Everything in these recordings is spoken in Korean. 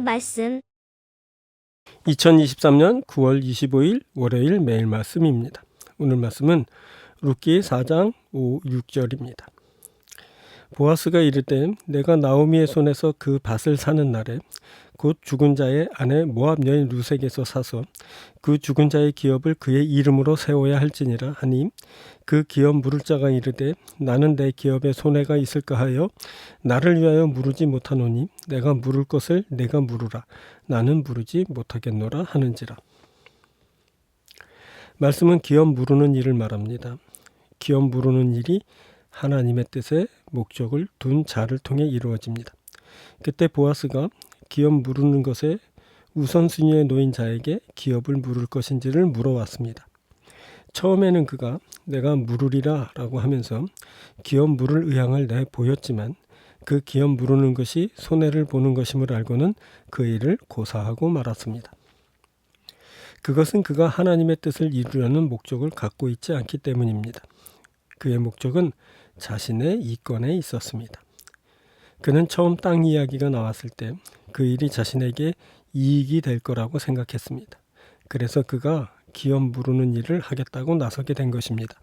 말씀. 2023년 9월 25일 월요일 매일 말씀입니다. 오늘 말씀은 룻기 4장 5, 6절입니다. 보아스가 이르되 내가 나오미의 손에서 그 밭을 사는 날에 곧 죽은 자의 아내 모압 여인 룻에게서 사서 그 죽은 자의 기업을 그의 이름으로 세워야 할지니라 하니 그 기업 물을 자가 이르되 나는 내 기업에 손해가 있을까 하여 나를 위하여 물으지 못하노니 내가 물을 것을 내가 물으라 나는 물으지 못하겠노라 하는지라. 말씀은 기업 물으는 일을 말합니다. 기업 물으는 일이 하나님의 뜻에 목적을 둔 자를 통해 이루어집니다. 그때 보아스가 기업 물으는 것에 우선순위에 놓인 자에게 기업을 물을 것인지를 물어왔습니다. 처음에는 그가 내가 물으리라 라고 하면서 기업 물을 의향을 내보였지만 그 기업 물으는 것이 손해를 보는 것임을 알고는 그 일을 고사하고 말았습니다. 그것은 그가 하나님의 뜻을 이루려는 목적을 갖고 있지 않기 때문입니다. 그의 목적은 자신의 이권에 있었습니다. 그는 처음 땅 이야기가 나왔을 때 그 일이 자신에게 이익이 될 거라고 생각했습니다. 그래서 그가 기업 물으는 일을 하겠다고 나서게 된 것입니다.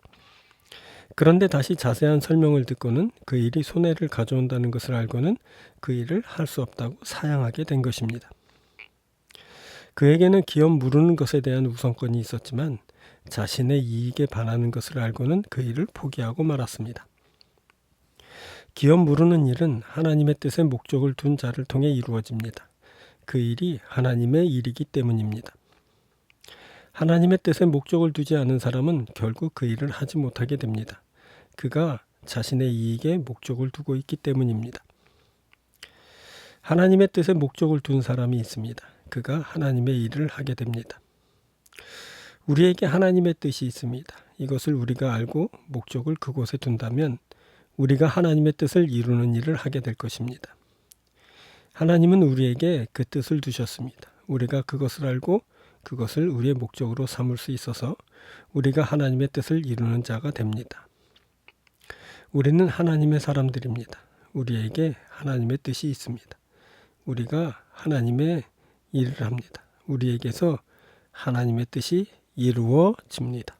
그런데 다시 자세한 설명을 듣고는 그 일이 손해를 가져온다는 것을 알고는 그 일을 할 수 없다고 사양하게 된 것입니다. 그에게는 기업 물으는 것에 대한 우선권이 있었지만 자신의 이익에 반하는 것을 알고는 그 일을 포기하고 말았습니다. 기업 물으는 일은 하나님의 뜻에 목적을 둔 자를 통해 이루어집니다. 그 일이 하나님의 일이기 때문입니다. 하나님의 뜻에 목적을 두지 않은 사람은 결국 그 일을 하지 못하게 됩니다. 그가 자신의 이익에 목적을 두고 있기 때문입니다. 하나님의 뜻에 목적을 둔 사람이 있습니다. 그가 하나님의 일을 하게 됩니다. 우리에게 하나님의 뜻이 있습니다. 이것을 우리가 알고 목적을 그곳에 둔다면 우리가 하나님의 뜻을 이루는 일을 하게 될 것입니다. 하나님은 우리에게 그 뜻을 두셨습니다. 우리가 그것을 알고 그것을 우리의 목적으로 삼을 수 있어서 우리가 하나님의 뜻을 이루는 자가 됩니다. 우리는 하나님의 사람들입니다. 우리에게 하나님의 뜻이 있습니다. 우리가 하나님의 일을 합니다. 우리에게서 하나님의 뜻이 이루어집니다.